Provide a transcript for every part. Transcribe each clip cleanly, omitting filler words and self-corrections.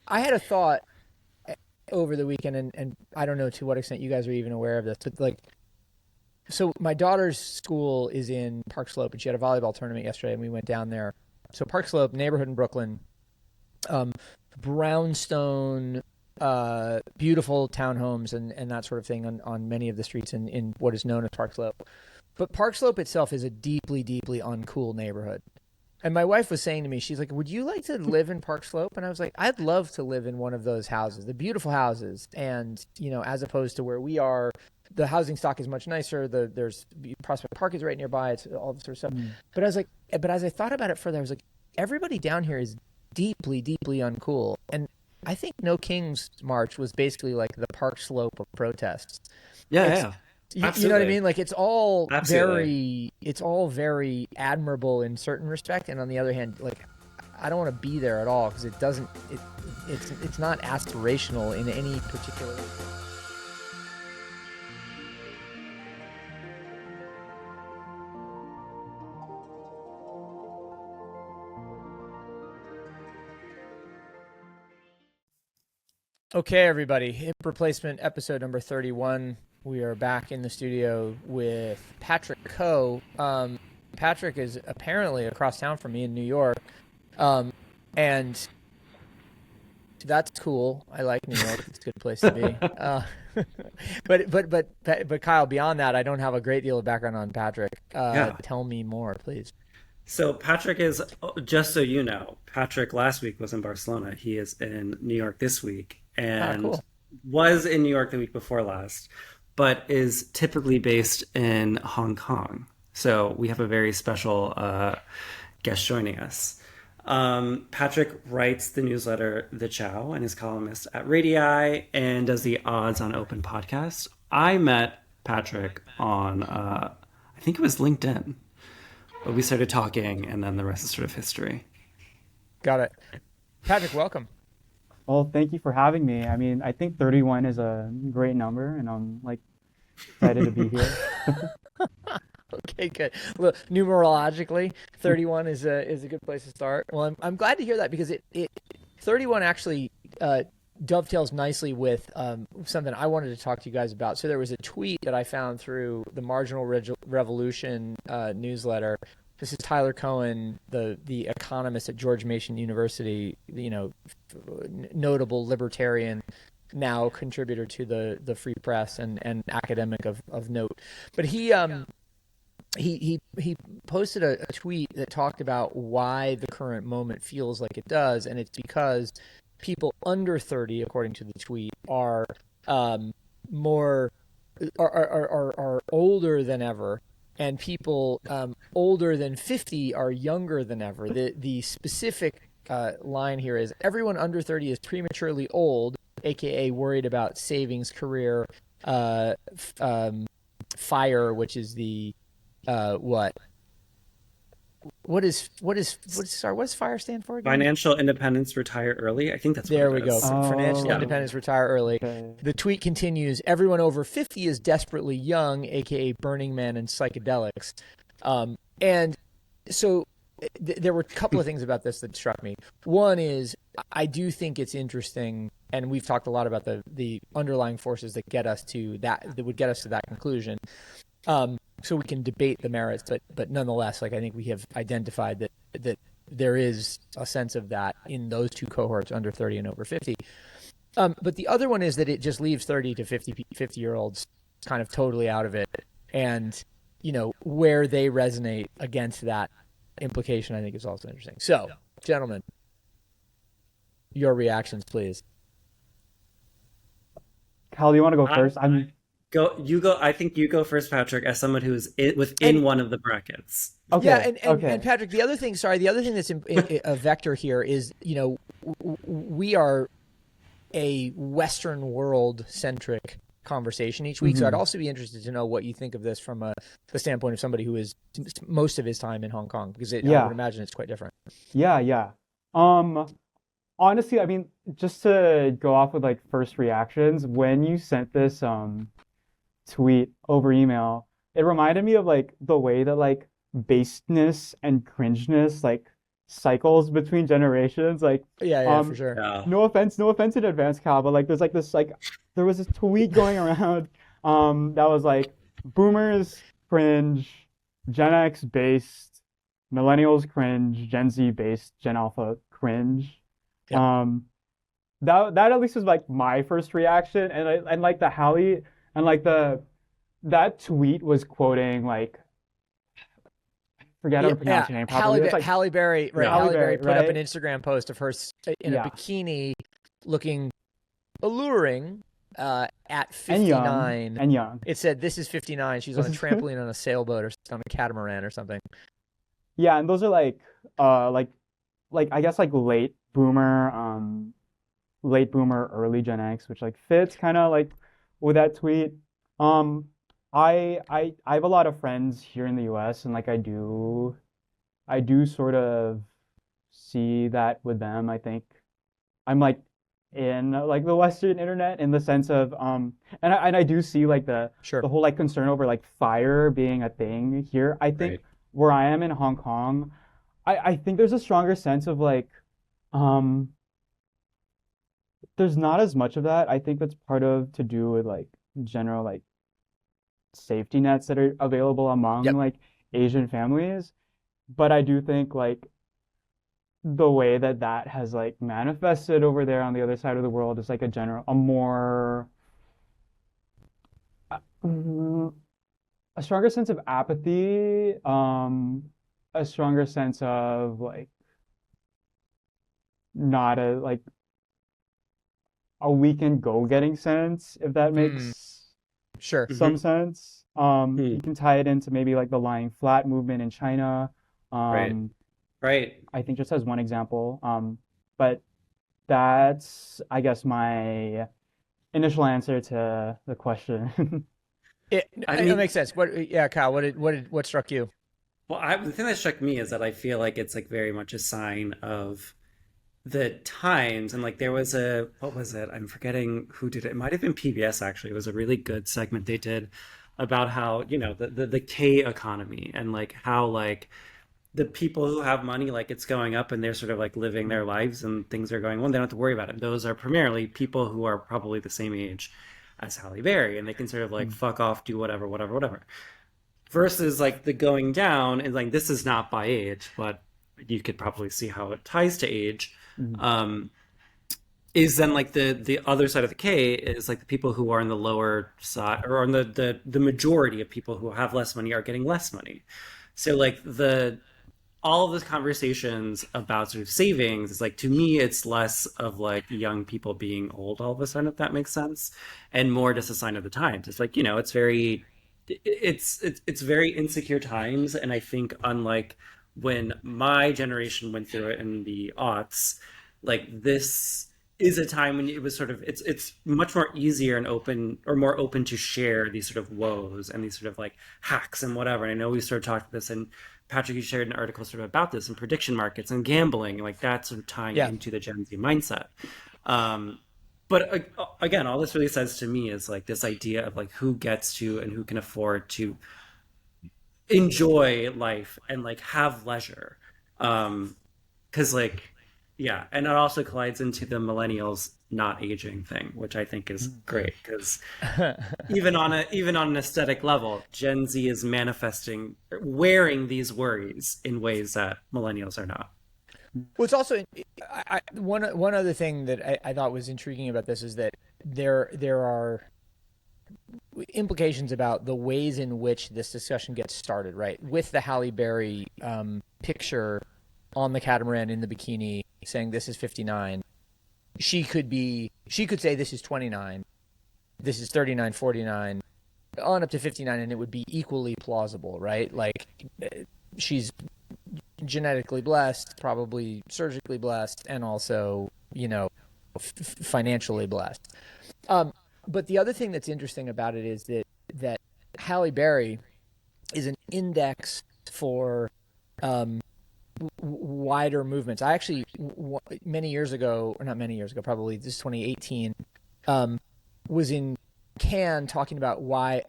I had a thought over the weekend, and I don't know to what extent you guys are even aware of this, but like, so my daughter's school is in Park Slope, and she had a volleyball tournament yesterday, and we went down there. So Park Slope, neighborhood in Brooklyn, um, brownstone, beautiful townhomes and that sort of thing on many of the streets in what is known as Park Slope. But Park Slope itself is a deeply, deeply uncool neighborhood. And my wife was saying to me, she's like, would you like to live in Park Slope? And I was like, I'd love to live in one of those houses, the beautiful houses. And, as opposed to where we are, the housing stock is much nicer. There's Prospect Park is right nearby. It's all this sort of stuff. But I was like, but as I thought about it further, I was like, everybody down here is deeply, deeply uncool. And I think No King's March was basically like the Park Slope of protests. Yeah. You know what I mean? Like it's all Absolutely. very admirable in certain respect, and on the other hand, like I don't want to be there at all because it's not aspirational in any particular. Okay, everybody, hip replacement episode number 31. We are back in the studio with Patrick Coe. Patrick is apparently across town from me in New York, and that's cool. I like New York; it's a good place to be. But Kyle, beyond that, I don't have a great deal of background on Patrick. Yeah. Tell me more, please. So Patrick is, just so you know, Patrick last week was in Barcelona. He is in New York this week and Cool. was in New York the week before last, but is typically based in Hong Kong. So we have a very special guest joining us. Patrick writes the newsletter The CHOW and is columnist at Radii and does the Odds on Open podcast. I met Patrick on, I think it was LinkedIn. But we started talking, and then the rest is sort of history. Got it. Patrick, welcome. Well, thank you for having me. I mean, I think 31 is a great number, and I'm excited to be here. Okay, good. Look, numerologically, 31 is a good place to start. Well, I'm glad to hear that because it 31 actually dovetails nicely with something I wanted to talk to you guys about. So there was a tweet that I found through the Marginal Revolution newsletter. This is Tyler Cohen, the economist at George Mason University, notable libertarian, now contributor to the Free Press and academic of note. But he posted a tweet that talked about why the current moment feels like it does, and it's because people under 30, according to the tweet, are older than ever, and people older than 50 are younger than ever. The specific line here is everyone under 30 is prematurely old, aka worried about savings, career, FIRE, which is the what does FIRE stand for again? Financial independence, retire early. I think that's there what we go. Financial Yeah. independence, retire early. Okay. The tweet continues: everyone over 50 is desperately young, aka Burning Man and psychedelics. And so there were a couple of things about this that struck me. One is I do think it's interesting, and we've talked a lot about the underlying forces that would get us to that conclusion. So we can debate the merits, but nonetheless, I think we have identified that there is a sense of that in those two cohorts, under 30 and over 50. But the other one is that it just leaves 30 to 50-year-olds kind of totally out of it, and where they resonate against that implication, I think is also interesting. So, gentlemen, your reactions, please. Kyle, do you want to go first? You go. I think you go first, Patrick, as someone who's within one of the brackets. Okay. Yeah, okay. and Patrick, the other thing that's a vector here is, we are a Western world centric conversation each week. Mm-hmm. So I'd also be interested to know what you think of this from the standpoint of somebody who is most of his time in Hong Kong, because I would imagine it's quite different. Yeah. Honestly, I mean, just to go off with first reactions, when you sent this tweet over email, it reminded me of the way that basedness and cringeness cycles between generations. Like, Yeah, for um, sure. Yeah. no offense in advance, Cal, but like, there was this tweet going around, that was like, boomers cringe, Gen X based, millennials cringe, Gen Z based, Gen Alpha cringe. Yep. Um, that at least was like my first reaction, and like the Hallie, and like that tweet was quoting like, forget how Yeah, to yeah. pronounce your name properly. It's like Halle Berry, right? Yeah. Halle Halle Berry, Berry put up an right? Instagram post of her in a Yeah, bikini, looking alluring, at and young, 59. and young. It said, "This is 59." She's on This a is trampoline on a sailboat or on a catamaran or something. yeah, and those are like I guess like late boomer, early Gen X, which like fits kind of like with that tweet. Um, I have a lot of friends here in the US, and like I do sort of see that with them. I think I'm like in like the Western internet in the sense of and I do see like Sure. the whole like concern over like fire being a thing here. I think Right. where I am in Hong Kong, I think there's a stronger sense of like um there's not as much of that. I think that's part of to do with like general like safety nets that are available among Yep. like Asian families. But I do think like the way that that has like manifested over there on the other side of the world is like a more mm, a stronger sense of apathy, a stronger sense of like not a weekend go-getting sense, if that Mm, makes sure. some Hmm. sense. You can tie it into maybe like the lying flat movement in China. Right. Um, Right. I think just as one example. But that's, I guess, my initial answer to the question. I It mean, makes sense. Yeah, Kyle, what struck you? well, the thing that struck me is that I feel like it's like very much a sign of the times. And like there was what was it? I'm forgetting who did it. It might have been PBS actually. It was a really good segment they did about how, the K economy, and like how like the people who have money, like it's going up and they're sort of like living their lives and things are going well. They don't have to worry about it. Those are primarily people who are probably the same age as Halle Berry, and they can sort of like fuck off, do whatever, whatever, whatever. Versus like the going down, and like this is not by age, but you could probably see how it ties to age. Um, is then like the other side of the K is like the people who are on the lower side, or on the majority of people who have less money are getting less money. So like the all of the conversations about sort of savings is like, to me it's less of like young people being old all of a sudden, if that makes sense, and more just a sign of the times. It's like, it's very it's very insecure times, and I think unlike when my generation went through it in the aughts, like this is a time when it was sort of it's much more easier and open, or more open to share these sort of woes and these sort of like hacks and whatever. And I know we sort of talked about this, and Patrick, you shared an article sort of about this, and prediction markets and gambling, and like that sort of tying Yeah. into the Gen Z mindset. Um, but again, all this really says to me is like this idea of like who gets to and who can afford to enjoy life and like have leisure. Because like, yeah, and it also collides into the millennials not aging thing, which I think is great, because even on an aesthetic level, Gen Z is manifesting, wearing these worries in ways that millennials are not. Well, it's also one other thing that I thought was intriguing about this is that there are implications about the ways in which this discussion gets started, right? With the Halle Berry picture on the catamaran in the bikini saying this is 59. She could say this is 29, this is 39, 49, on up to 59, and it would be equally plausible, right? Like she's genetically blessed, probably surgically blessed, and also, financially blessed. But the other thing that's interesting about it is that Halle Berry is an index for wider movements. I actually many years ago, or not many years ago, probably this is 2018, was in Cannes talking about why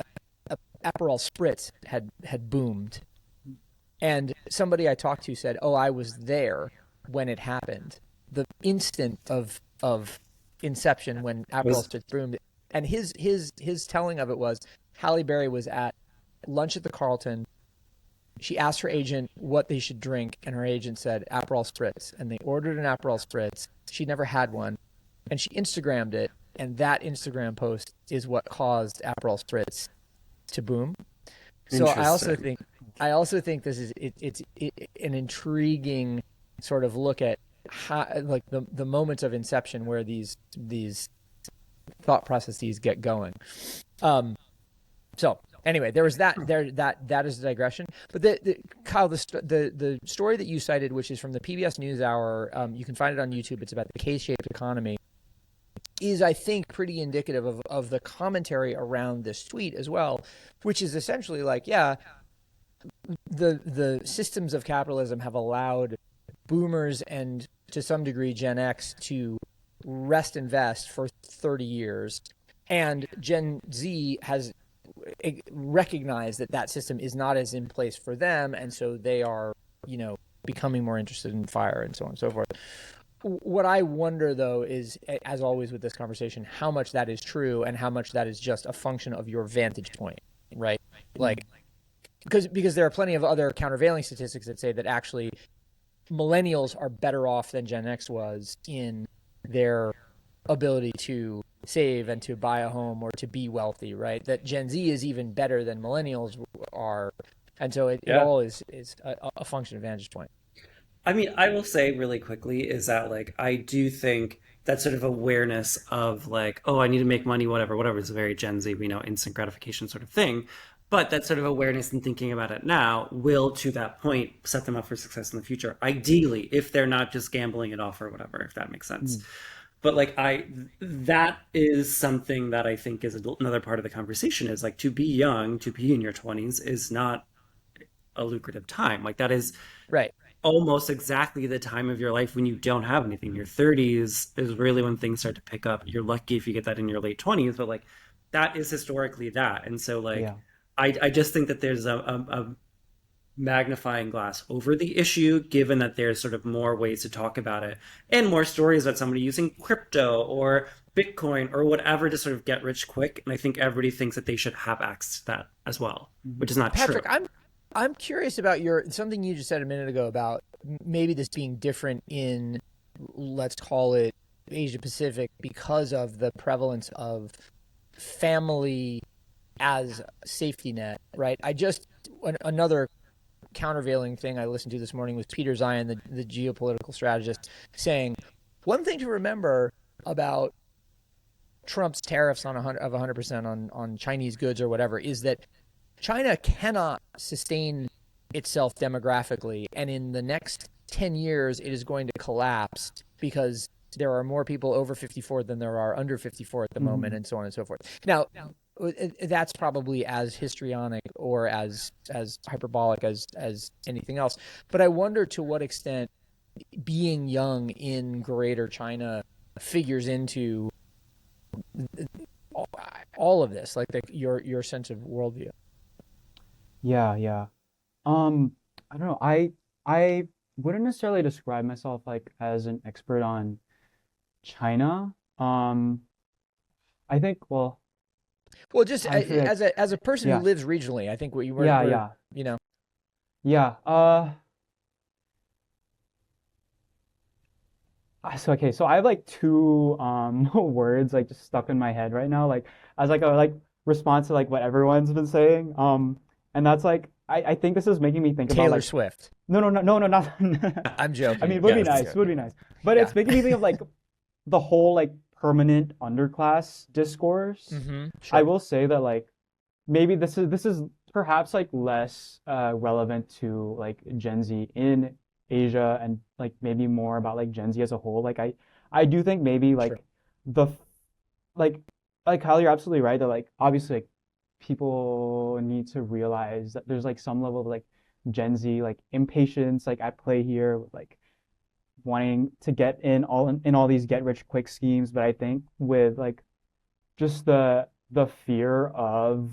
Aperol Spritz had boomed. And somebody I talked to said, "Oh, I was there." when it happened, the instant of inception when Aperol Was Spritz boomed. And his telling of it was Halle Berry was at lunch at the Carlton. She asked her agent what they should drink, and her agent said Aperol Spritz, and they ordered an Aperol Spritz. She never had one, and she Instagrammed it, and that Instagram post is what caused Aperol Spritz to boom. So interesting. I also think this is it's an intriguing sort of look at how, like the moments of inception where these thought processes get going. So anyway, there was that is a digression. But Kyle, the story that you cited, which is from the PBS NewsHour, you can find it on YouTube. It's about the K-shaped economy. Is, I think, pretty indicative of the commentary around this tweet as well, which is essentially like, yeah, the systems of capitalism have allowed boomers and to some degree Gen X to rest and vest for 30 years, and Gen Z has recognized that system is not as in place for them, and so they are, becoming more interested in fire and so on and so forth. What I wonder, though, is, as always with this conversation, how much that is true and how much that is just a function of your vantage point, right? Like, because there are plenty of other countervailing statistics that say that actually millennials are better off than Gen X was in their ability to save and to buy a home or to be wealthy, right? That Gen Z is even better than millennials are. And so it all is a function of vantage point. I mean, I will say really quickly is that like I do think that sort of awareness of like, oh, I need to make money, whatever is a very Gen Z, instant gratification sort of thing. But that sort of awareness and thinking about it now will, to that point, set them up for success in the future. Ideally, if they're not just gambling it off or whatever, if that makes sense. But like that is something that I think is another part of the conversation is like to be young, to be in your 20s is not a lucrative time. Like that is Right. almost exactly the time of your life when you don't have anything. Your 30s is really when things start to pick up. You're lucky if you get that in your late 20s, but like that is historically that. And so like Yeah. I just think that there's a magnifying glass over the issue, given that there's sort of more ways to talk about it and more stories about somebody using crypto or Bitcoin or whatever to sort of get rich quick. And I think everybody thinks that they should have access to that as well, which is not Patrick, true. I'm curious about something you just said a minute ago about maybe this being different in, let's call it, Asia Pacific because of the prevalence of family as safety net, right? Another countervailing thing I listened to this morning was Peter Zion, the geopolitical strategist, saying one thing to remember about Trump's tariffs of 100% on Chinese goods or whatever is that China cannot sustain itself demographically, and in the next 10 years, it is going to collapse because there are more people over 54 than there are under 54 at the moment, and so on and so forth. Now, that's probably as histrionic or as hyperbolic as anything else. But I wonder to what extent being young in Greater China figures into all of this, like your sense of worldview. Yeah, yeah. Um, I don't know. I wouldn't necessarily describe myself like as an expert on China. I think, Well, just I'm sure like as a person who yeah, lives regionally, I think what you yeah, were, yeah, you know, yeah. So okay, so I have like two words like just stuck in my head right now, like as like a like response to like what everyone's been saying. And that's like I think this is making me think about Taylor like Swift. no, not I'm I mean, joking. it would be Yes. nice, it would be nice. But Yeah. it's making me think of like the whole like permanent underclass discourse. I Sure. will say that like maybe this is perhaps like less relevant to like Gen Z in Asia and like maybe more about like Gen Z as a whole. Like I do think maybe Sure. like the like Kyle, you're absolutely right that like obviously like people need to realize that there's like some level of like Gen Z like impatience like at play here with like wanting to get in all these get rich quick schemes. But I think with like just the fear of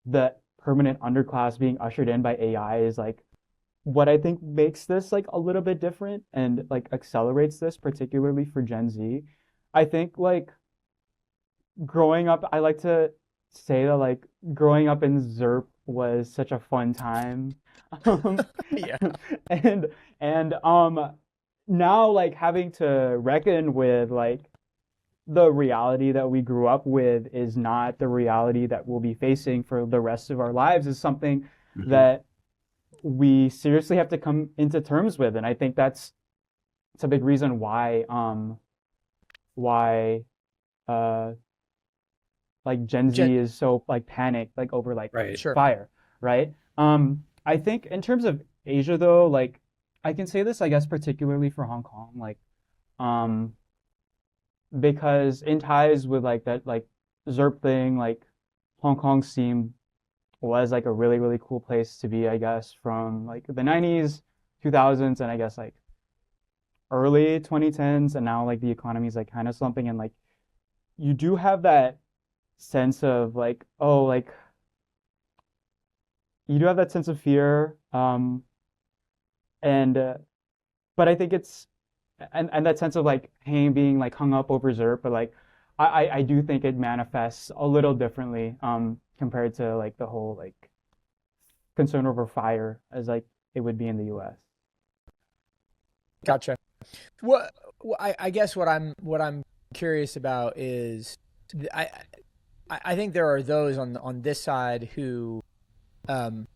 the permanent underclass being ushered in by AI is like what I think makes this like a little bit different and like accelerates this, particularly for Gen Z, I think like growing up, I like to say that like growing up in ZERP was such a fun time. Um, Yeah. and now like having to reckon with like the reality that we grew up with is not the reality that we'll be facing for the rest of our lives is something Hmm. that we seriously have to come into terms with. And I think that's it's a big reason why uh like Gen Gen- Z is so like panicked like over like Right. sure. fire, right? I think in terms of Asia though, like I can say this I guess particularly for Hong Kong, like um because in ties with like that like ZERP thing, like Hong Kong seemed was like a really really cool place to be, I guess, from like the 90s, 2000s, and I guess like early 2010s, and now like the economy is like kind of slumping, and like you do have that sense of like oh like you do have that sense of fear, and but I think it's and that sense of like hang being like hung up over ZERP, but like I do think it manifests a little differently compared to like the whole like concern over fire as like it would be in the US. Gotcha. I guess what I'm curious about is I think there are those on this side who um,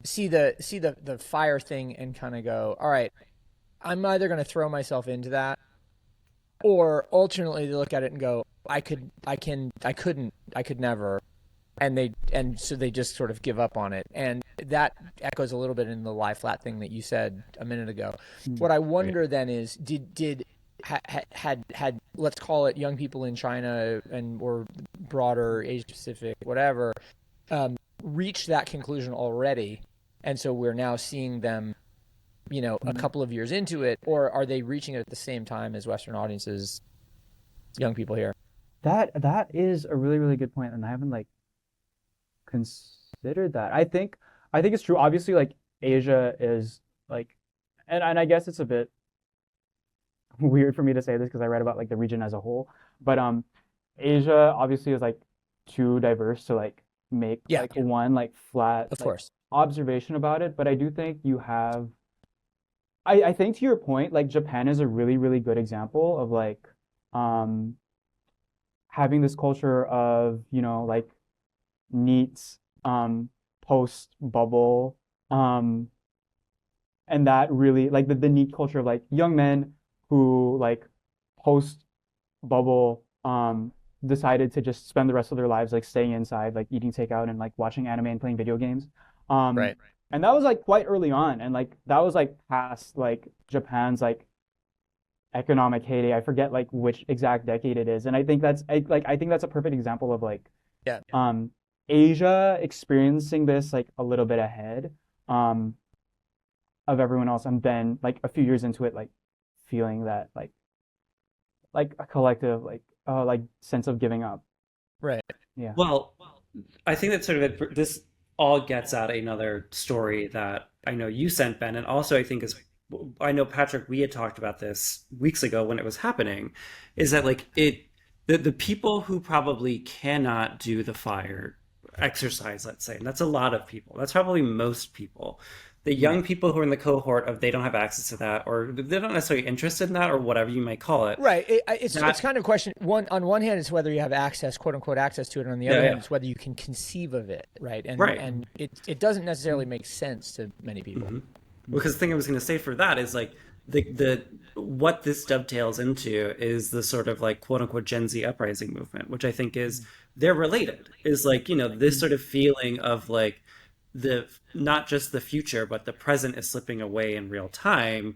see the fire thing and kind of go, all right, I'm either going to throw myself into that, or alternately they look at it and go, I could never, and so they just sort of give up on it, and that echoes a little bit in the lie flat thing that you said a minute ago. Mm. What I Right. wonder then is, did had let's call it young people in China and or broader Asia Pacific, whatever, reached that conclusion already, and so we're now seeing them, a couple of years into it, or are they reaching it at the same time as Western audiences, young people here? That is a really really good point, and I haven't like considered that. I think it's true. Obviously, like Asia is like, and I guess it's a bit weird for me to say this because I read about like the region as a whole, but Asia obviously is like too diverse to like make Yeah, like one like flat of like course. observation about it. But I do think you have. I think to your point, like Japan is a really really good example of like um having this culture of like neat post bubble um and that really like the neat culture of like young men who like post bubble decided to just spend the rest of their lives like staying inside like eating takeout and like watching anime and playing video games um Right. and that was like quite early on, and like that was like past like Japan's like economic heyday. I forget like which exact decade it is, and I think I think that's a perfect example of like Yeah. um Asia experiencing this like a little bit ahead um of everyone else, and then like a few years into it like feeling that like a collective like sense of giving up. Right. Yeah. Well, I think that sort of this all gets at another story that I know you sent, Ben, and also I think is I know Patrick, we had talked about this weeks ago when it was happening, is that like the people who probably cannot do the fire exercise, let's say, and that's a lot of people. That's probably most people. The Yeah. young people who are in the cohort of they don't have access to that, or they're not necessarily interested in that, or whatever you might call it. Right. It's That kind of a question. On one hand, it's whether you have access, quote unquote, access to it, and on the yeah, other hand, yeah, it's whether you can conceive of it. Right. And right. and it doesn't necessarily make sense to many people. Hmm. Because the thing I was going to say for that is like the what this dovetails into is the sort of like quote unquote Gen Z uprising movement, which I think is they're related. Is like this sort of feeling of like the not just the future but the present is slipping away in real time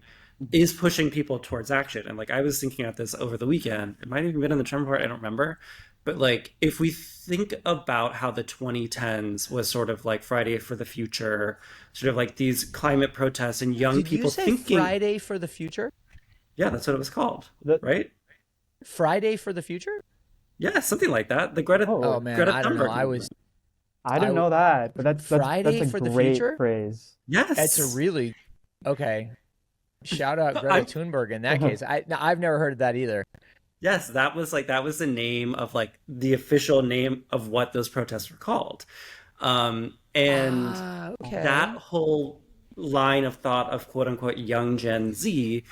is pushing people towards action. And like I was thinking about this over the weekend. It might have even been in the Trump report. I don't remember. But like if we think about how the 2010s was sort of like Friday for the Future, sort of like these climate protests and young Did you people say thinking, Friday for the future? yeah, that's what it was called, The, right? Friday for the future? Yeah, something like that. The Greta oh, Oh man, Greta I don't know. Thunberg movement. I I didn't w- know that, but that's a Friday for the great future. phrase. It's a Yes. really Okay. Shout out Greta I'm Thunberg in that case. I've never heard of that either. Yes, that was the name of like the official name of what those protests were called. And Ah, that okay. whole line of thought of quote unquote young Gen Z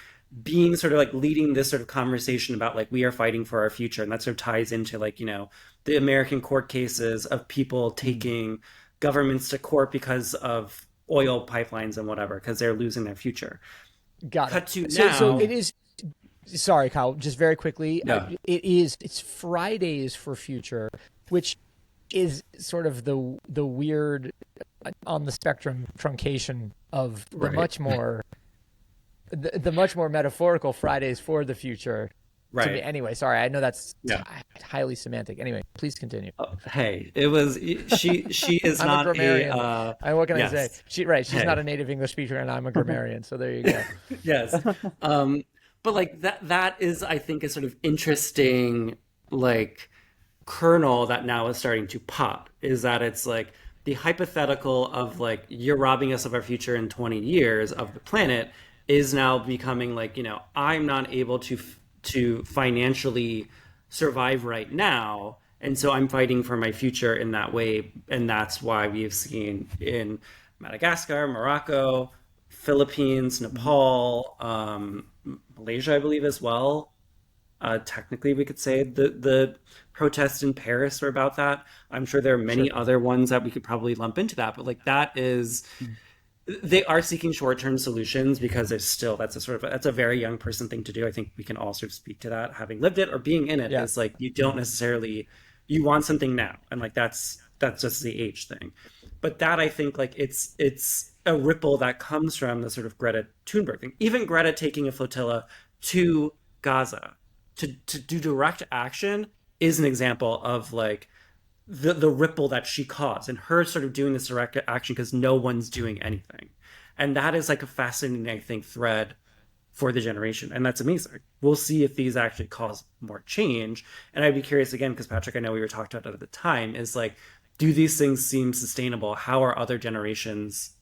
being sort of like leading this sort of conversation about like we are fighting for our future. And that sort of ties into like, the American court cases of people Mm. taking governments to court because of oil pipelines and whatever, because they're losing their future. Got it. Cut to So it now. is. Sorry, Kyle. Just very quickly, No, It's Fridays for Future, which is sort of the weird on the spectrum truncation of right, the much more metaphorical Fridays for the Future. To me, right. anyway. Sorry, I know that's Yeah. highly semantic. Anyway, please continue. Hey, it was she is I'm a not a grammarian. What can I say? yes. She's not a Hey. native English speaker, and I'm a grammarian. So there you go. Yes. But like that is I think a sort of interesting like kernel that now is starting to pop is that it's like the hypothetical of like you're robbing us of our future in 20 years of the planet is now becoming like, I'm not able to financially survive right now, and so I'm fighting for my future in that way, and that's why we've seen in Madagascar, Morocco, Philippines, Nepal, Malaysia, I believe as well. Technically, we could say the protests in Paris were about that. I'm sure there are many Sure. other ones that we could probably lump into that, but like that is they are seeking short-term solutions because there's still that's a very young person thing to do. I think we can all sort of speak to that, having lived it or being in it. Yeah. Is like you don't necessarily you want something now, and like that's just the age thing. But that I think like it's a ripple that comes from the sort of Greta Thunberg thing. Even Greta taking a flotilla to Gaza to do direct action is an example of like the ripple that she caused and her sort of doing this direct action because no one's doing anything. And that is like a fascinating, I think, thread for the generation. And that's amazing. We'll see if these actually cause more change. And I'd be curious again, because Patrick, I know we were talking about it at the time, is like, do these things seem sustainable? How are other generations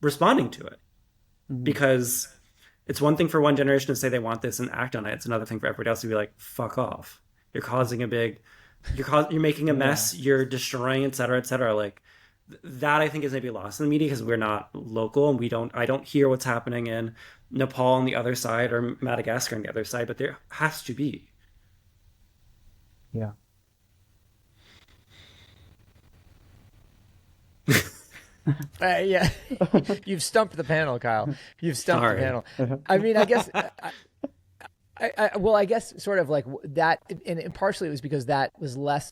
responding to it? Mhm. Because it's one thing for one generation to say they want this and act on it. It's another thing for everybody else to be like, fuck off. You're causing a big you're making a Yeah. mess, you're destroying, et cetera, et cetera. Like that I think is maybe lost in the media because we're not local and I don't hear what's happening in Nepal on the other side or Madagascar on the other side, but there has to be. Yeah. Yeah, you've stumped the panel, Kyle. You've stumped the Sorry. panel. I mean, I guess, well, I guess sort of like that, and partially it was because that was less.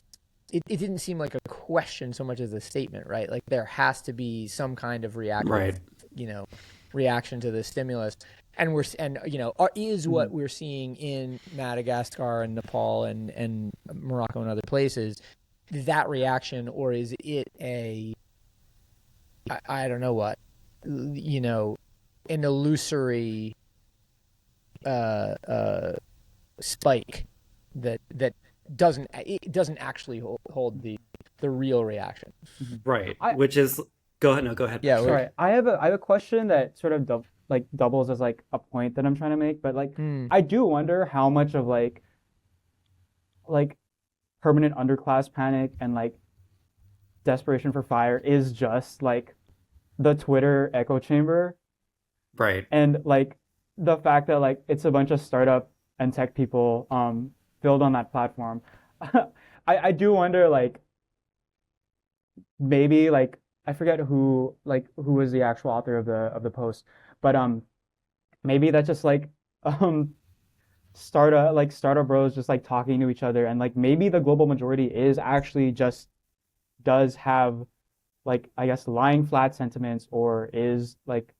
It didn't seem like a question so much as a statement, right? Like there has to be some kind of Right. you know, reaction to the stimulus, and is what Mhm. we're seeing in Madagascar and Nepal and Morocco and other places that reaction, or is it I don't know what, an illusory uh, uh, spike that doesn't actually hold the real reaction. Mhm. Right. I Which is go ahead, no, go ahead, Yeah. Patrick. Sorry, I have a question that sort of like doubles as like a point that I'm trying to make, but like Hmm. I do wonder how much of like permanent underclass panic and like desperation for fire is just like the Twitter echo chamber Right. and like the fact that like it's a bunch of startup and tech people build on that platform. I do wonder like maybe like I forget who was the actual author of the post, but maybe that's just like um startup bros just like talking to each other and like maybe the global majority is actually just does have like I guess lying flat sentiments or is like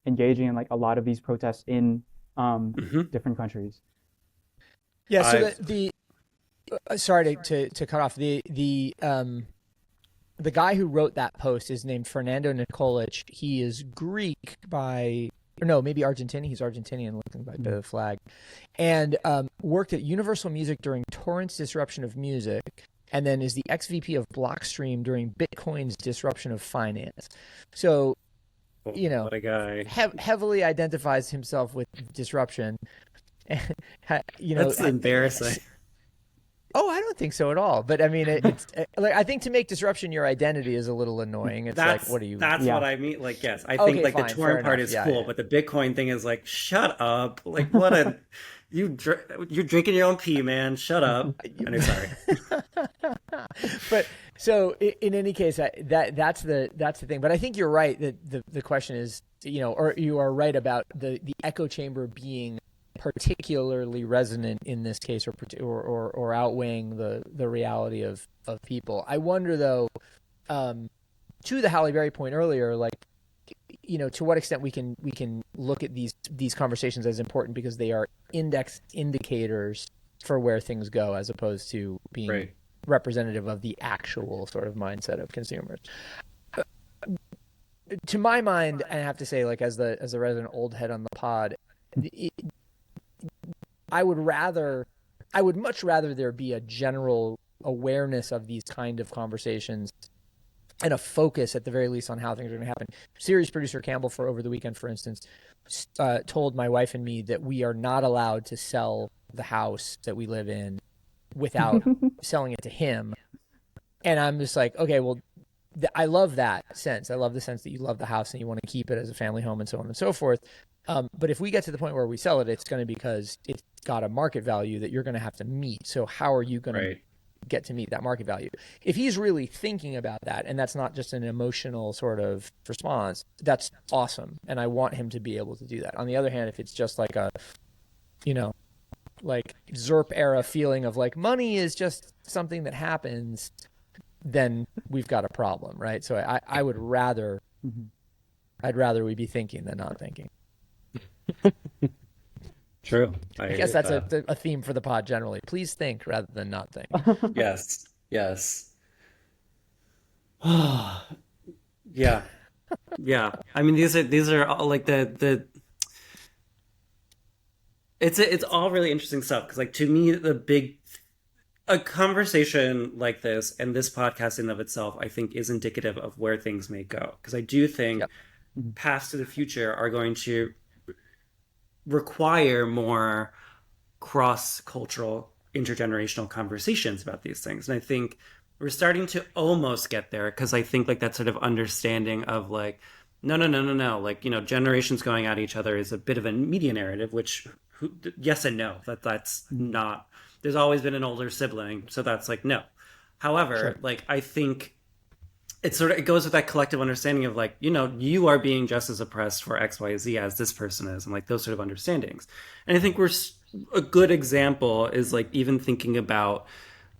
engaging in like a lot of these protests in Hmm. different countries. Yeah. So I've the sorry to cut off the guy who wrote that post is named Fernando Nikolic. He is Greek by, or no, maybe Argentinian. He's Argentinian, looking by Mhm. the flag, and worked at Universal Music during Torrent's disruption of music, and then is the ex VP of Blockstream during Bitcoin's disruption of finance. So you know, What a guy. heavily identifies himself with disruption. That's embarrassing. Oh, I don't think so at all. But I mean, it's like, I think to make disruption your identity is a little annoying. It's like, what do you? That's Yeah. what I mean. Like, yes, I Okay, think like fine, the fair touring part enough. is Yeah, cool, yeah. but the Bitcoin thing is like, shut up. Like, what a you're drinking your own pee, man. Shut up. I'm sorry. But so in any case, that's the thing. But I think you're right that the question is, or you are right about the echo chamber being particularly resonant in this case, or outweighing the reality of people. I wonder though, to the Halle Berry point earlier, like, to what extent we can look at these conversations as important because they are indicators for where things go, as opposed to being Right. representative of the actual sort of mindset of consumers. To my mind, I have to say, like, as the resident old head on the pod, I would much rather there be a general awareness of these kind of conversations and a focus, at the very least, on how things are going to happen. Series producer Campbell, for over the weekend, for instance, told my wife and me that we are not allowed to sell the house that we live in without selling it to him. And I'm just like, okay, well, I love that sense. I love the sense that you love the house and you want to keep it as a family home and so on and so forth. But if we get to the point where we sell it, it's going to be because it's got a market value that you're going to have to meet. So how are you going to get to meet that market value? If he's really thinking about that, and that's not just an emotional sort of response, that's awesome. And I want him to be able to do that. On the other hand, if it's just like a, like ZERP era feeling of like money is just something that happens, then we've got a problem, right? So I would rather, I'd rather we be thinking than not thinking. True. I guess that's a theme for the pod generally. Please think rather than not think. Yes. Yes. Yeah. Yeah. I mean, these are all like it's all really interesting stuff because, like, to me, a conversation like this and this podcast in of itself, I think, is indicative of where things may go. Because I do think paths to the future are going to require more cross-cultural, intergenerational conversations about these things. And I think we're starting to almost get there because I think, like, that sort of understanding of, like, no. Like, generations going at each other is a bit of a media narrative, which, yes and no. That's not... There's always been an older sibling, so that's like, no. However, like, I think it goes with that collective understanding of, like, you are being just as oppressed for X, Y, Z as this person is, and, like, those sort of understandings. And I think a good example is, like, even thinking about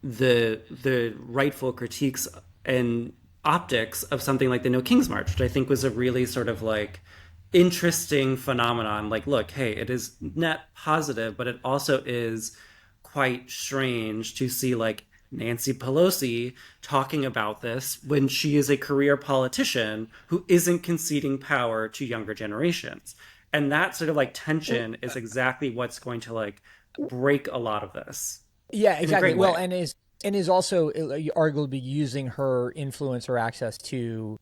the rightful critiques and optics of something like the No King's March, which I think was a really sort of, like, interesting phenomenon. Like, look, hey, it is net positive, but it also is quite strange to see, like, Nancy Pelosi talking about this when she is a career politician who isn't conceding power to younger generations. And that sort of, like, tension is exactly what's going to, like, break a lot in Yeah, a exactly. great Well, way. and is also arguably using her influence or access to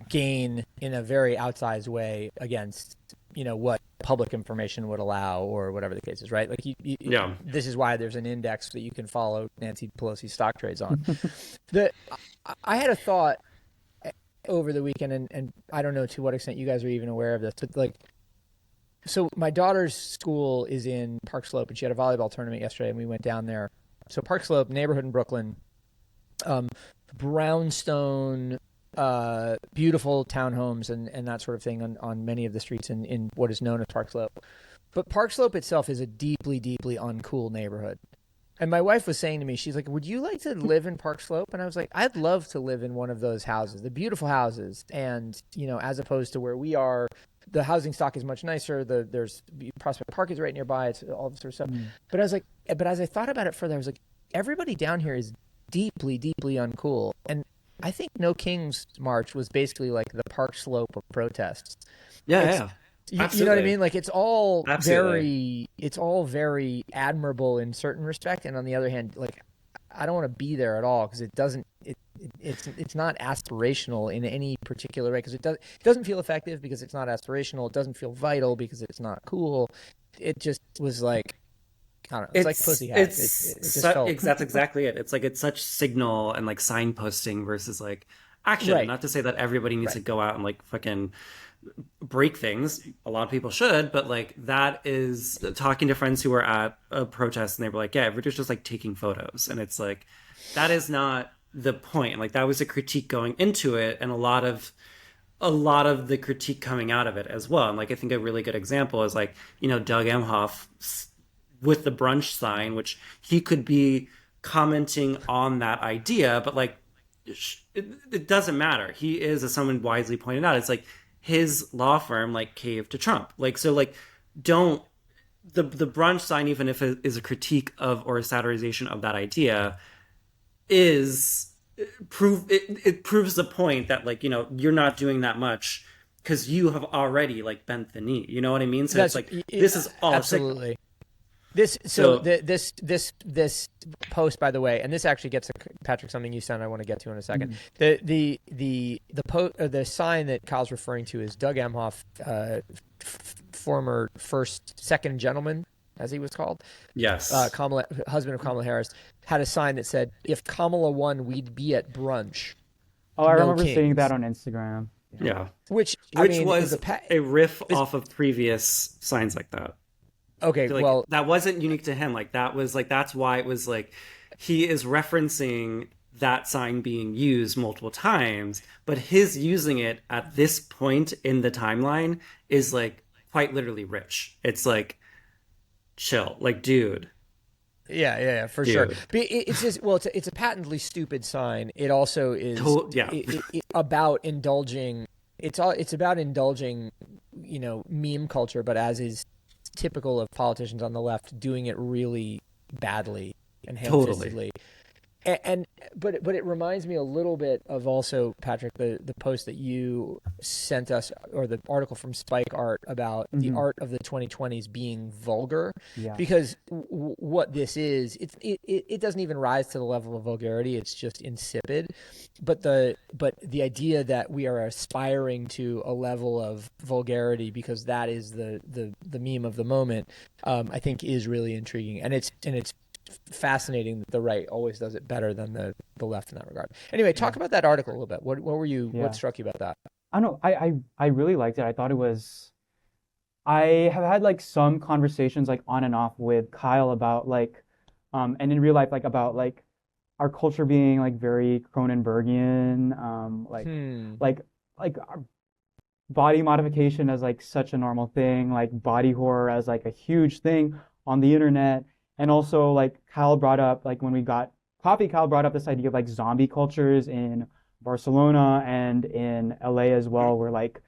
gain in a very outsized way against, what public information would allow or whatever the case is, right? Like, Yeah. this is why there's an index that you can follow Nancy Pelosi's stock trades on. I had a thought over the weekend, and I don't know to what extent you guys are even aware of this, but, like, so my daughter's school is in Park Slope, and she had a volleyball tournament yesterday, and we went down there. So Park Slope, neighborhood in Brooklyn, brownstone, beautiful townhomes and that sort of thing on many of the streets in what is known as Park Slope. But Park Slope itself is a deeply, deeply uncool neighborhood. And my wife was saying to me, she's like, would you like to live in Park Slope? And I was like, I'd love to live in one of those houses, the beautiful houses. And, as opposed to where we are, the housing stock is much nicer. There's Prospect Park is right nearby. It's all this sort of stuff. But I was like, but as I thought about it further, I was like, everybody down here is deeply, deeply uncool. And I think No King's March was basically like the Park Slope of protests. Yeah. You know what I mean? Like, it's all Absolutely. very admirable in certain respect, and on the other hand, like, I don't want to be there at all because it's not aspirational in any particular way because it doesn't feel effective because it's not aspirational. It doesn't feel vital because it's not cool. It just was like, I don't know. It's like Pussy Hat. It just felt that's exactly it. It's like it's such signal and like signposting versus like action. right, Not to say that everybody needs to right. go out and like fucking break things. A lot of people should, but like that is talking to friends who were at a protest and they were like, yeah, everybody's just like taking photos. And it's like, that is not the point. Like that was a critique going into it, and a lot of the critique coming out of it as well. And like I think a really good example is like, Doug Emhoff with the brunch sign, which he could be commenting on that idea, but like it doesn't matter. He is, as someone wisely pointed out, it's like his law firm like caved to Trump. Like, so like don't the brunch sign, even if it is a critique of or a satirization of that idea, is it proves the point that like, you're not doing that much because you have already like bent the knee. You know what I mean? So it's like this is all absolutely. So This post, by the way, and this actually gets to Patrick something you said I want to get to in a second. The sign that Kyle's referring to is Doug Emhoff, former second gentleman, as he was called. Yes. Husband of Kamala Harris, had a sign that said, "If Kamala won, we'd be at brunch." Oh, I No remember kings. seeing that on Instagram. Yeah. Which I mean, was is a riff off of previous signs like that. okay. Like, Well, that wasn't unique to him. Like that was like, that's why it was like he is referencing that sign being used multiple times, but his using it at this point in the timeline is like quite literally rich. It's like, chill, like, dude. yeah, for Dude. sure. But it's just, well, it's a patently stupid sign. It also is Yeah. about indulging. It's about indulging, meme culture, but as is typical of politicians on the left, doing it really badly and ham-fistedly. But it reminds me a little bit of also, Patrick, the post that you sent us, or the article from Spike Art about the art of the 2020s being vulgar. Yeah. Because what this is, it doesn't even rise to the level of vulgarity. It's just insipid. But the idea that we are aspiring to a level of vulgarity because that is the meme of the moment, I think is really intriguing, and it's fascinating that the right always does it better than the left in that regard. Anyway, talk about that article a little bit. What struck you about that? I don't know. I really liked it. I thought it was. I have had like some conversations like on and off with Kyle about like, and in real life like about like our culture being like very Cronenbergian, like our body modification as like such a normal thing, like body horror as like a huge thing on the internet. And also, like Kyle brought up, like when we got coffee, Kyle brought up this idea of like zombie cultures in Barcelona and in LA as well, where like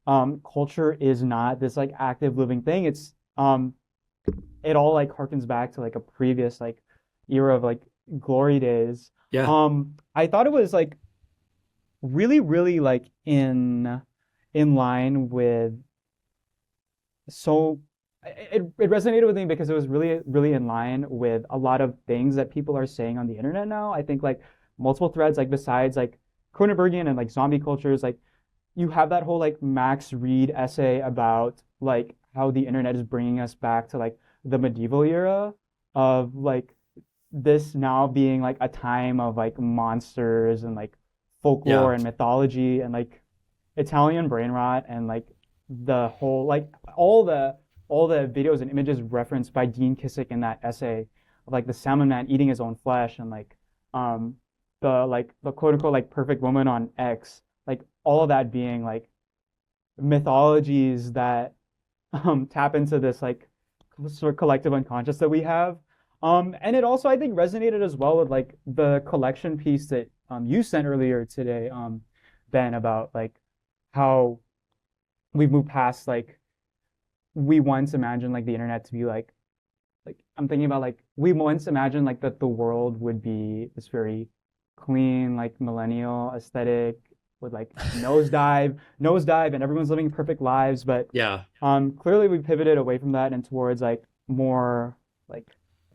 culture is not this like active living thing. It's it all like harkens back to like a previous like era of like glory days. Yeah. I thought it was like really, really like in line with it resonated with me because it was really, really in line with a lot of things that people are saying on the internet now. I think like multiple threads, like besides like Cronenbergian and like zombie cultures, like you have that whole like Max Reed essay about like how the internet is bringing us back to like the medieval era of like this now being like a time of like monsters and like folklore and mythology and like Italian brain rot and like the whole like all the videos and images referenced by Dean Kissick in that essay of like the salmon man eating his own flesh and like the quote unquote like perfect woman on X, like all of that being like mythologies that tap into this like sort of collective unconscious that we have. And it also I think resonated as well with like the collection piece that you sent earlier today, Ben, about like how we've moved past like we once imagined like the internet to be like I'm thinking about like we once imagined like that the world would be this very clean like millennial aesthetic with like nosedive and everyone's living perfect lives, but clearly we pivoted away from that and towards like more like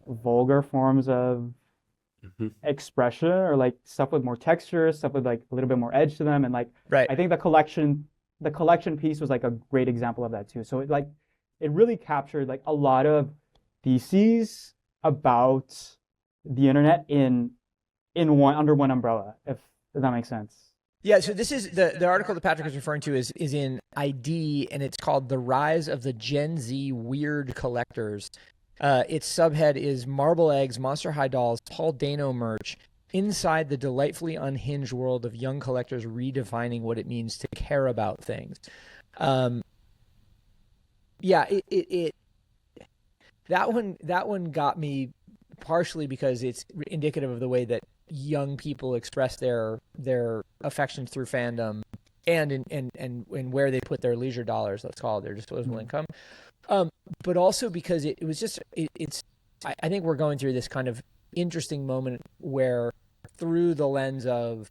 vulgar forms of Mhm. expression, or like stuff with more texture, stuff with like a little bit more edge to them. And like Right. I think the collection piece was like a great example of that too. So it really captured like a lot of theses about the internet in one under one umbrella, if that makes sense. Yeah, so this is the article that Patrick is referring to is in ID, and it's called "The Rise of the Gen Z Weird Collectors." Its subhead is "Marble Eggs, Monster High Dolls, Paul Dano merch inside the delightfully unhinged world of young collectors redefining what it means to care about things." Um, yeah, it that one got me partially because it's indicative of the way that young people express their affections through fandom and where they put their leisure dollars, let's call it their disposable income. But also because it was just it's I think we're going through this kind of interesting moment where through the lens of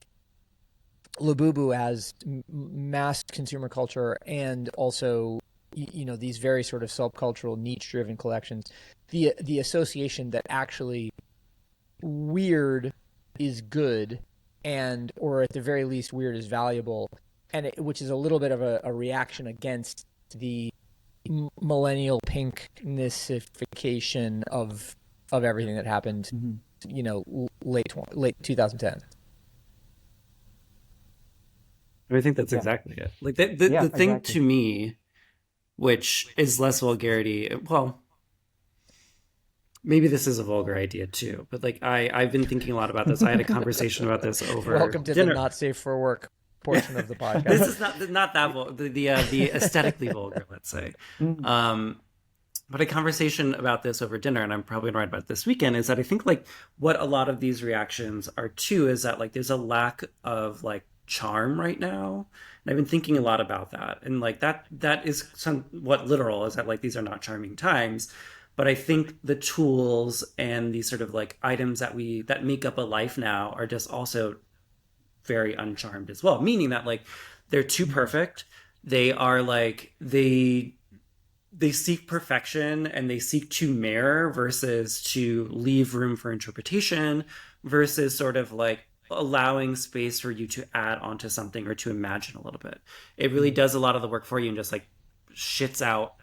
Labubu as mass consumer culture and also these very sort of subcultural niche driven collections, the association that actually weird is good, and or at the very least weird is valuable, and which is a little bit of a reaction against the millennial pinknessification of everything that happened late 2010. I think that's Yeah. exactly it. Like the thing Exactly. to me, which is less vulgarity. Well, maybe this is a vulgar idea too, but like I've been thinking a lot about this. I had a conversation about this over Welcome to dinner. the not safe for work portion of the podcast. This is not that the aesthetically vulgar, let's say. But a conversation about this over dinner, and I'm probably gonna write about it this weekend, is that I think like what a lot of these reactions are too is that like there's a lack of like charm right now. And I've been thinking a lot about that. And like that is somewhat literal, is that like these are not charming times. But I think the tools and these sort of like items that make up a life now are just also very uncharmed as well. Meaning that like they're too perfect. They are like they seek perfection and they seek to mirror versus to leave room for interpretation versus sort of like allowing space for you to add onto something or to imagine a little bit. It really does a lot of the work for you and just like shits out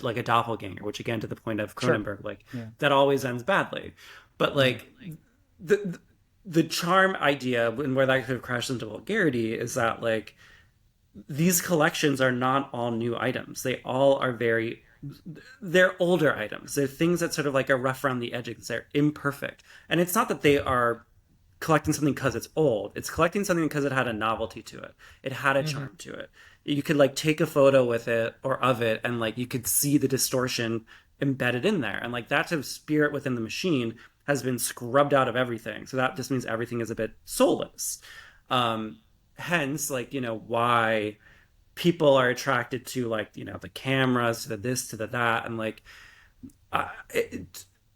like a doppelganger, which again, to the point of Cronenberg, like that always ends badly. But like the charm idea and where that could have crashed into vulgarity is that like these collections are not all new items. They all are they're older items. They're things that sort of like are rough around the edges. They're imperfect. And it's not that they are collecting something because it's old. It's collecting something because it had a novelty to it. It had a charm to it. You could like take a photo with it or of it and like you could see the distortion embedded in there. And like that sort of spirit within the machine has been scrubbed out of everything. So that just means everything is a bit soulless. Hence, like, why people are attracted to like, the cameras, to the this, to the that. And like,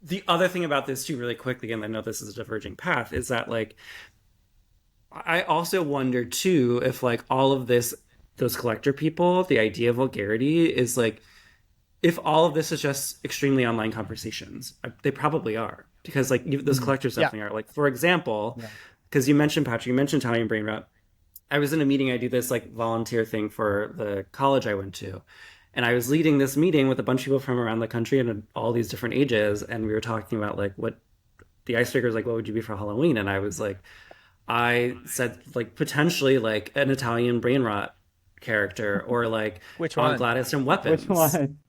the other thing about this too, really quickly, and I know this is a diverging path, is that like, I also wonder too, if like all of this, those collector people, the idea of vulgarity is like, if all of this is just extremely online conversations, they probably are, because like those collectors definitely are. Like, for example, because you mentioned, Patrick, you mentioned Italian Brain Rot. I was in a meeting. I do this like volunteer thing for the college I went to. And I was leading this meeting with a bunch of people from around the country and all these different ages. And we were talking about like what the icebreaker is, like, what would you be for Halloween? And I said like potentially like an Italian Brain Rot character or like Which one? Gladys and Weapons. Which one?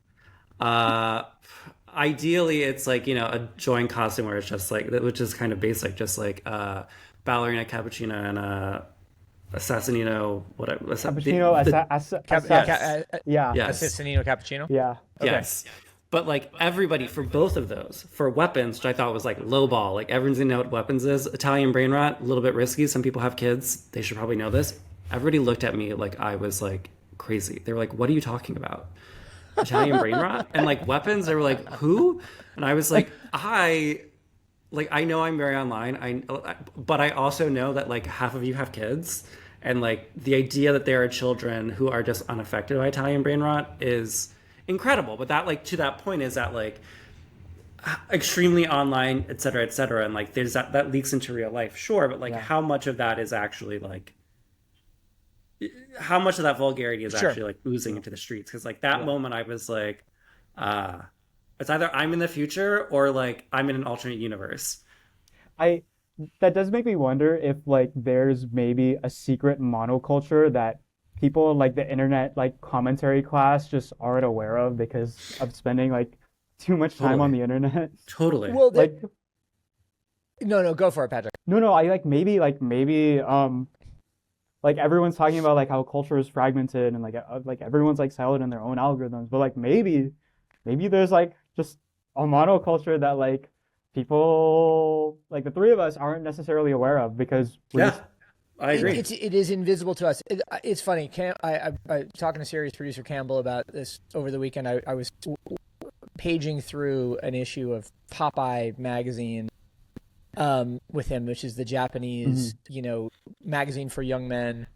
Ideally it's like, a joint costume where it's just like, which is kind of basic, just like ballerina cappuccino and Assassinino, Cappuccino, Yes. Assassinino cappuccino. Yeah. Okay. Yes. But like everybody, for both of those, for Weapons, which I thought was like low ball, like everyone's gonna know what Weapons is. Italian Brain Rot, a little bit risky. Some people have kids. They should probably know this. Everybody looked at me like I was like crazy. They were like, what are you talking about? Italian Brain Rot? And like Weapons, they were like, who? And I was like, I know I'm very online. But I also know that like half of you have kids. And like the idea that there are children who are just unaffected by Italian Brain Rot is incredible. But that, like, to that point, is that like extremely online, et cetera, and like there's that leaks into real life, sure, but like Yeah. how much of that is actually like how much of that vulgarity is Sure. actually like oozing into the streets? Because like that Yeah. moment, I was like, it's either I'm in the future or like I'm in an alternate universe. I that does make me wonder if like there's maybe a secret monoculture that people in, like the internet like commentary class just aren't aware of because of spending like too much time on Totally, the internet. totally. Well, Like no, go for it, Patrick. no, I like maybe like everyone's talking about like how culture is fragmented and like everyone's like siloed in their own algorithms, but like maybe there's like just a monoculture that like people like the three of us aren't necessarily aware of because we're Yeah, just I agree. It is invisible to us. It's funny. I talking to series producer Campbell about this over the weekend. I was paging through an issue of Popeye magazine with him, which is the Japanese, magazine for young men,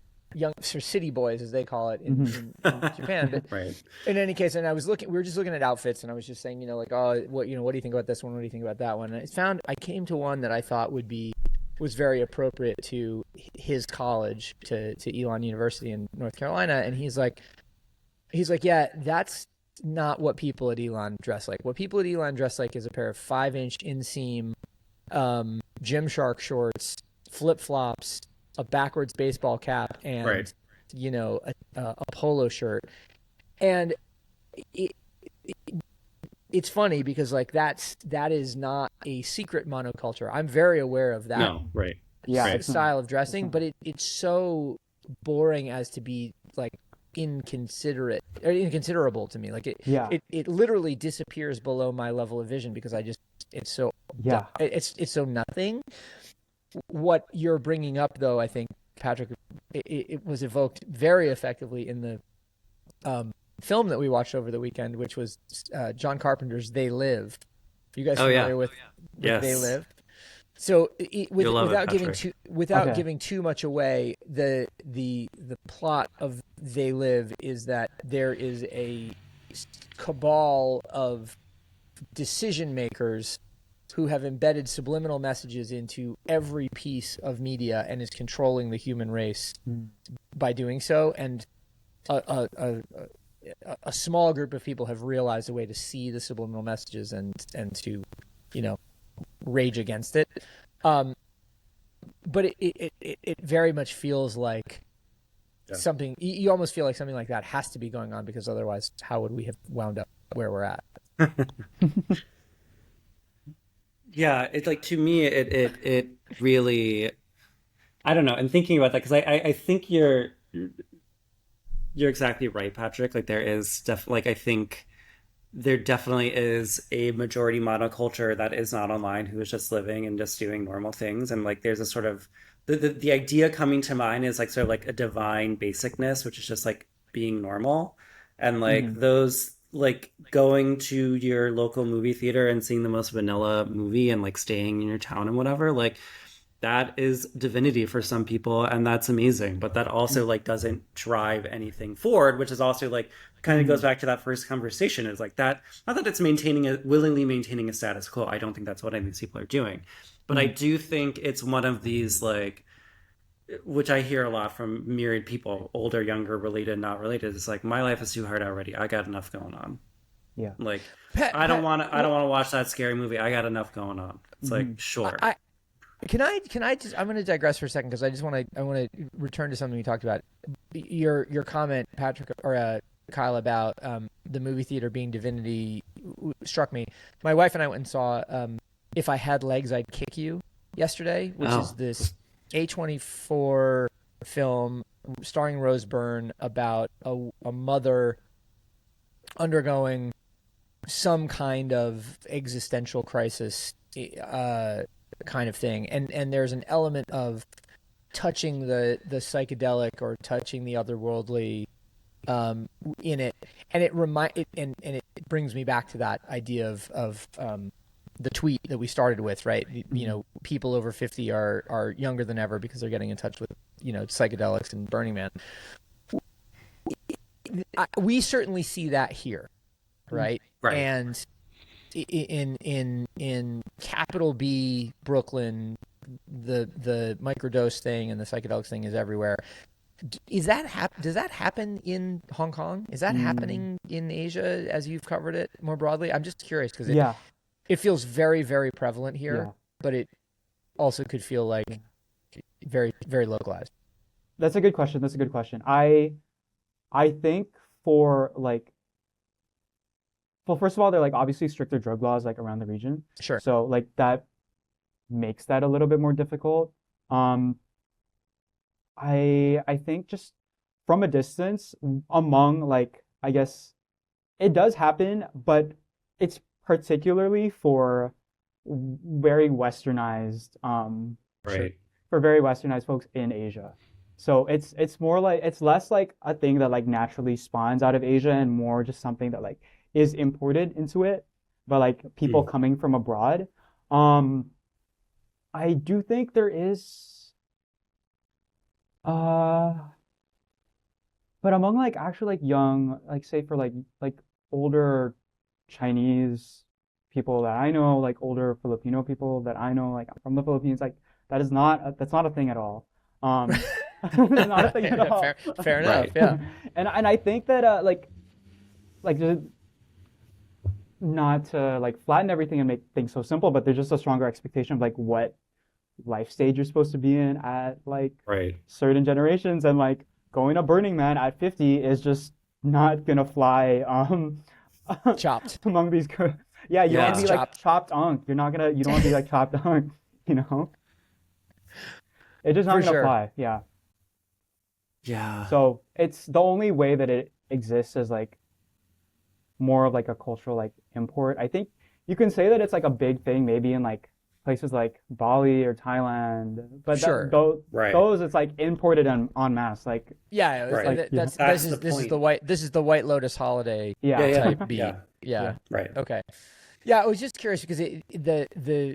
for city boys as they call it in Japan. But Right. in any case, and we were just looking at outfits, and I was just saying, like, oh, what do you think about this one? What do you think about that one? And I came to one that I thought was very appropriate to his college, to Elon University in North Carolina, and he's like, yeah, that's not what people at Elon dress like. What people at Elon dress like is a pair of 5-inch inseam Gymshark shorts, flip flops, a backwards baseball cap, and Right. a polo shirt. And it's funny because like that is not a secret monoculture. I'm very aware of that No, right. yeah, Right. it's not. style of dressing, but it's so boring as to be like inconsiderable to me. Like Yeah. it literally disappears below my level of vision because it's so Yeah. it's so nothing. What you're bringing up, though, I think, Patrick, it was evoked very effectively in the film that we watched over the weekend, which was John Carpenter's "They Live." Are you guys Oh, yeah. familiar with Yes. "They Live"? So, You'll love it, Patrick. without Okay. giving too much away, the plot of "They Live" is that there is a cabal of decision makers who have embedded subliminal messages into every piece of media and is controlling the human race by doing so. And a small group of people have realized a way to see the subliminal messages and to, rage against it. But it very much feels like something. You almost feel like something like that has to be going on because otherwise, how would we have wound up where we're at? Yeah, it's like to me, it really, I don't know. And thinking about that, because I think you're exactly right, Patrick. Like there is like I think there definitely is a majority monoculture that is not online who is just living and just doing normal things, and like there's a sort of the idea coming to mind is like sort of like a divine basicness, which is just like being normal, and like those like going to your local movie theater and seeing the most vanilla movie and like staying in your town and whatever, like that is divinity for some people, and that's amazing, but that also like doesn't drive anything forward, which is also like kind of goes back to that first conversation, is like that, not that it's willingly maintaining a status quo. I don't think that's what any of these people are doing, but I do think it's one of these like, which I hear a lot from myriad people, older, younger, related, not related. It's like, my life is too hard already. I got enough going on. Yeah. Like, I don't want to watch that scary movie. I got enough going on. It's like, sure. Can I just, I'm going to digress for a second because I want to return to something you talked about. Your comment, Patrick, or Kyle, about the movie theater being divinity struck me. My wife and I went and saw If I Had Legs, I'd Kick You yesterday, which is this A24 film starring Rose Byrne about a mother undergoing some kind of existential crisis kind of thing, and there's an element of touching the psychedelic or touching the otherworldly in it, and it brings me back to that idea of the tweet that we started with, right? People over 50 are younger than ever because they're getting in touch with psychedelics and Burning Man. We certainly see that here, right? Right. And in capital B Brooklyn, the microdose thing and the psychedelics thing is everywhere. Does that happen in Hong Kong? Is that Mm, happening in Asia as you've covered it more broadly? I'm just curious because yeah, it feels very, very prevalent here, yeah, but it also could feel yeah. like very, very localized. That's a good question. That's a good question. I think for like, well, first of all, they're like obviously stricter drug laws like around the region, Sure. so like that makes that a little bit more difficult. Um, I think just from a distance among like I guess it does happen, but it's particularly for very westernized Sure. Right. for very westernized folks in Asia. So it's more like it's less like a thing that like naturally spawns out of Asia and more just something that like is imported into it by like people Mm. coming from abroad. Um, I do think there is uh but among like actually like young, like say for like older Chinese people that I know, like older Filipino people that I know, like from the Philippines, like that's not a thing at all. Not a thing at Fair, all. fair enough. Right. Yeah. And I think that like just not to like flatten everything and make things so simple, but there's just a stronger expectation of like what life stage you're supposed to be in at like Right. certain generations and like going to Burning Man at 50 is just not gonna fly Chopped. among these yeah, you don't want It's to be Yeah. like chopped. chopped unk. You don't want to be like chopped unk, you know? It's just not For gonna sure. fly. Yeah. Yeah. So it's the only way that it exists is like more of like a cultural like import. I think you can say that it's like a big thing maybe in like places like Bali or Thailand, but Sure. Right. those it's like imported en masse. Yeah, Right. Like yeah, that's That's the this is the point. White Lotus holiday Yeah. yeah, Yeah. type beat. Yeah. Yeah. yeah. Right. Okay. Yeah, I was just curious because the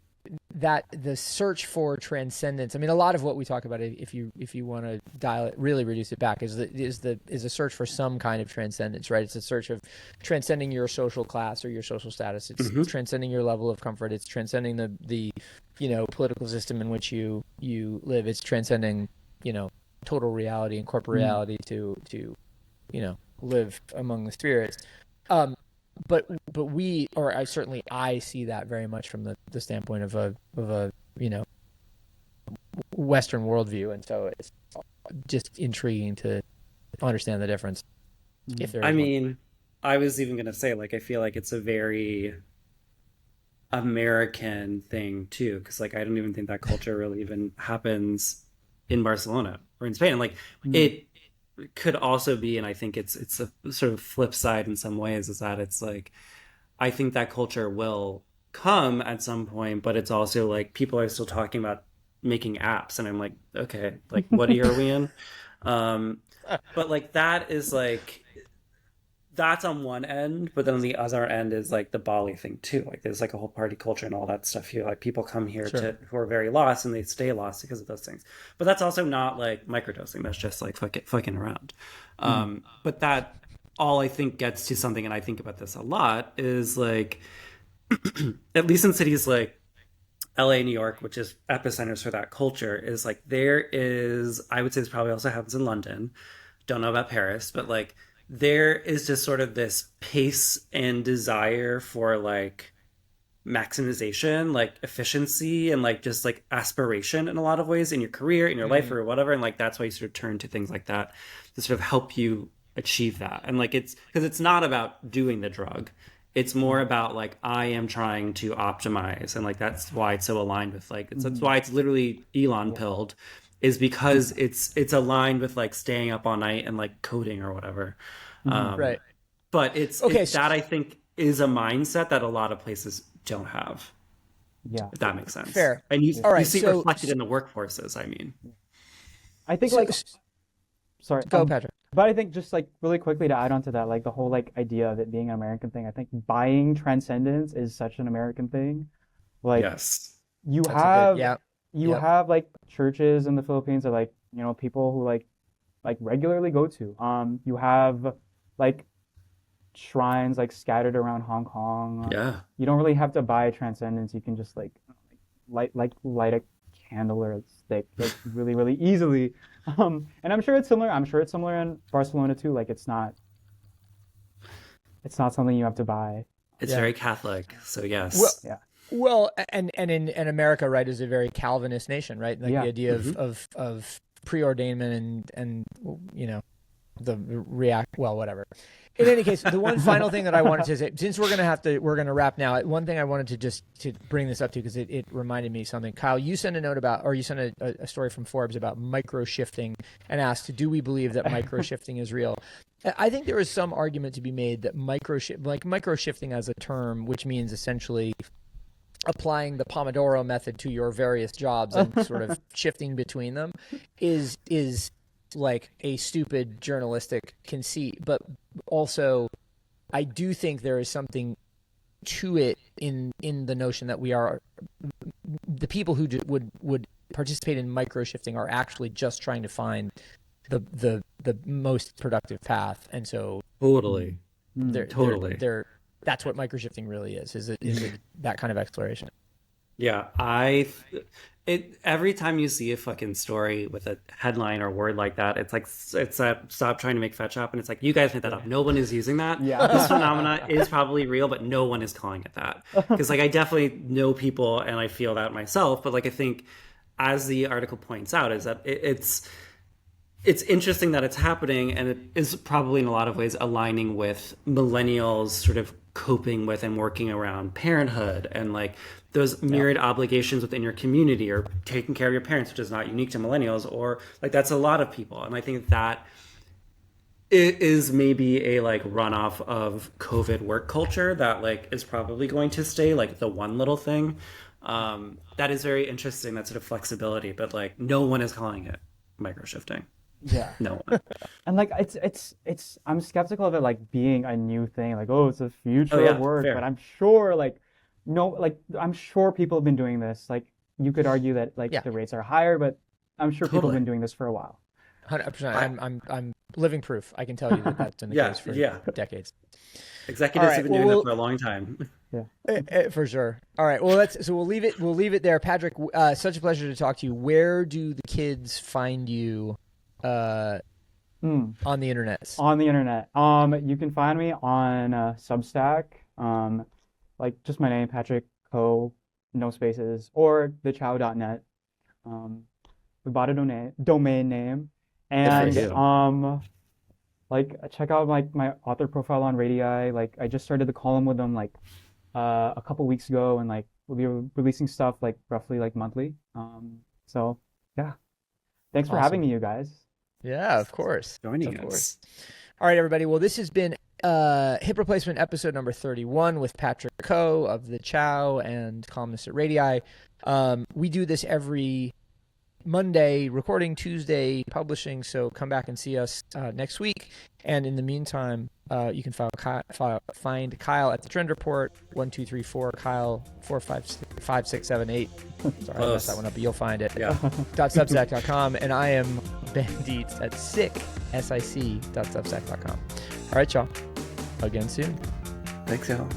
search for transcendence. I mean, a lot of what we talk about, if you want to dial it, really reduce it back, is a search for some kind of transcendence, right? It's a search of transcending your social class or your social status. It's Hmm. transcending your level of comfort. It's transcending the political system in which you live. It's transcending total reality and Mm, corporeality to live among the spirits. Um, but we, or I see that very much from the standpoint of a Western worldview, and so it's just intriguing to understand the difference if mm, there I is one. mean, I was even gonna say, like, I feel like it's a very American thing too, because like I don't even think that culture really even happens in Barcelona or in Spain. And like mm, it could also be, and I think it's a sort of flip side in some ways, is that it's like I think that culture will come at some point, but it's also like people are still talking about making apps, and I'm like, okay, like what year are we in? Um, but like that is like that's on one end, but then on the other end is like the Bali thing too. Like there's like a whole party culture and all that stuff here. Like people come here Sure. to who are very lost and they stay lost because of those things. But that's also not like microdosing. That's just like fucking around. mm, But that all I think gets to something, and I think about this a lot, is like at least in cities like LA, New York, which is epicenters for that culture, is like there is, I would say this probably also happens in London. Don't know about Paris, but like there is just sort of this pace and desire for like maximization, like efficiency, and like just like aspiration in a lot of ways in your career, in your life, Mm, or whatever. And like that's why you sort of turn to things like that to sort of help you achieve that. And like it's because it's not about doing the drug. It's more mm, about like I am trying to optimize, and like that's why it's so aligned with like that's mm, why it's literally Elon yeah, pilled, is because it's aligned with like staying up all night and like coding or whatever. mhm, Um, right. but Okay. that I think is a mindset that a lot of places don't have, yeah, if that makes sense. Fair. And yeah. All you right. see it reflected in the workforces, I mean. I think So, like sorry, go, Patrick. but I think just like really quickly to add on to that, like the whole like idea of it being an American thing, I think buying transcendence is such an American thing. Like Yes. you That's a good. have Yeah. you Yep. have like churches in the Philippines that like, you know, people who like regularly go to. You have like shrines like scattered around Hong Kong. Yeah. You don't really have to buy transcendence. You can just like light a candle or a stick like really, really easily. And I'm sure it's similar. I'm sure it's similar in Barcelona too. Like it's not something you have to buy. It's very Catholic, so yes. Well, Yeah. Well, and in America, right, is a very Calvinist nation, right? Like the idea of preordainment and you know, the whatever. In any case, the one final thing that I wanted to say, since we're gonna wrap now, one thing I wanted to bring this up to, because it reminded me of something. Kyle, you sent a note about, or you sent a story from Forbes about micro shifting and asked, do we believe that micro shifting is real? I think there is some argument to be made that micro shifting as a term, which means essentially applying the Pomodoro method to your various jobs and sort of shifting between them, is like a stupid journalistic conceit. But also, I do think there is something to it in the notion that the people who would participate in micro shifting are actually just trying to find the most productive path, and so totally. That's what micro shifting really is. Is it that kind of exploration? Yeah, every time you see a fucking story with a headline or word like that, it's like, stop trying to make fetch up, and it's like, you guys made that up. No one is using that. Yeah. This phenomena is probably real, but no one is calling it that. Because like I definitely know people, and I feel that myself. But like I think, as the article points out, is that it's interesting that it's happening, and it is probably in a lot of ways aligning with millennials sort of coping with and working around parenthood and like those myriad obligations within your community, or taking care of your parents, which is not unique to millennials, or like that's a lot of people. And I think that it is maybe a like runoff of COVID work culture that like is probably going to stay, like the one little thing. That is very interesting, that sort of flexibility, but like no one is calling it micro shifting. Yeah. No one. And like it's I'm skeptical of it like being a new thing, like, oh, it's the future of work. Fair. But I'm sure I'm sure people have been doing this. Like you could argue that like the rates are higher, but I'm sure people have been doing this for a while. 100%. I'm living proof. I can tell you that that's been the case for decades. Executives have been doing that for a long time. Yeah. For sure. All right. Well, we'll leave it there. Patrick, such a pleasure to talk to you. Where do the kids find you on the internet? On the internet. You can find me on Substack. Like just my name, Patrick Coe, no spaces, or thechow.net. We bought a domain name, and like check out like my author profile on Radii. Like I just started the column with them like a couple weeks ago, and like we'll be releasing stuff like roughly like monthly. So yeah, thanks for having me, you guys. Yeah, of course. Joining us. All right, everybody. Well, this has been Hip Replacement episode number 31 with Patrick Coe of the CHOW and columnist at Radii. We do this every Monday, recording Tuesday, publishing. So come back and see us next week. And in the meantime, you can find Kyle at the Trend Report, 1234 Kyle 45678. Sorry, I messed that one up, but you'll find it. Yeah. .substack.com, and I am Ben Dietz at sic.substack.com. All right, y'all. Again soon. Thanks, y'all.